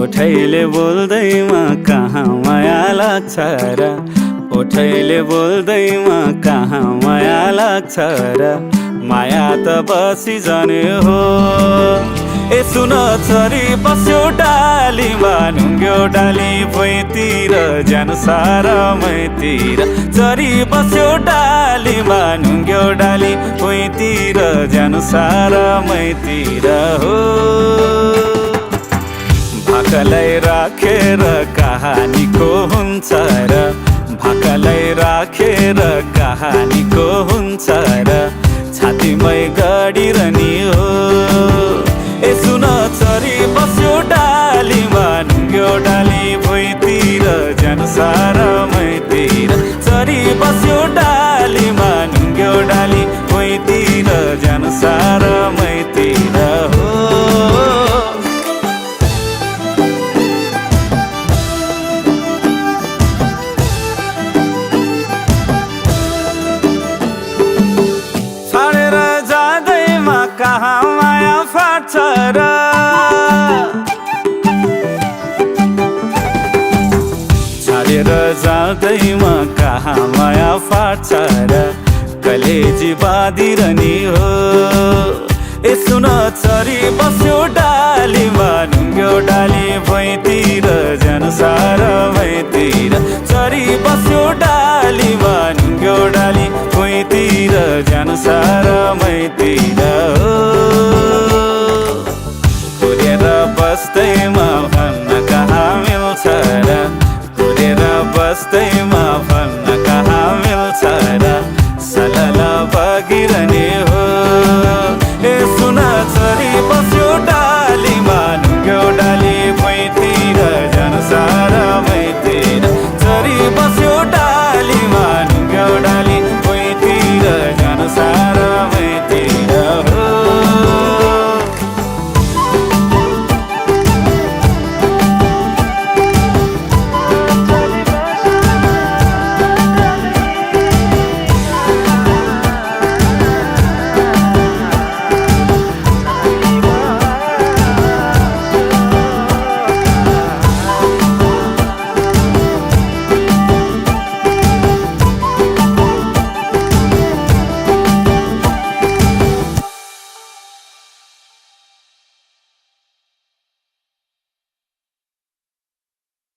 ओठैले बोल्दैमा कहाँ माया लाग्छ र ओठैले बोल्दैमा कहाँ माया लाग्छ र माया त बसी जाने हो ए सुन चरी बस्यो डालीमा ढुङ्ग्यो डाली भुइँतिर ज्यान सारा मैतिर चरी बस्यो डालीमा ढुङ्ग्यो डाली भुइँतिर ज्यान सारा मैतिर हो भाकालाई राखेर कहानीको हुन्छ र भाकालाई राखेर कहानीको हुन्छ र छातीमै गडिरहने हो ए सुन चरी बस्यो डालीमा ढुङ्ग्यो डाली भुइँतिर ज्यान सारा मैतिर चरी बस्यो डालीमा ढुङ्ग्यो डाली भुइँतिर ज्यान सारा मैतिर हो छाडेर जाँदैमा कहाँ माया फाट्छ र छाडेर जाँदैमा कहाँ माया फाट्छ र कलेजी बाँधिरहने हो ए सुन चरी बस्यो डालीमा ढुङ्ग्यो डाली भुइँतिर ज्यान सारा मैतिर चरी बस्यो डालीमा ढुङ्ग्यो डाली भुइँतिर ज्यान सारा मैतिर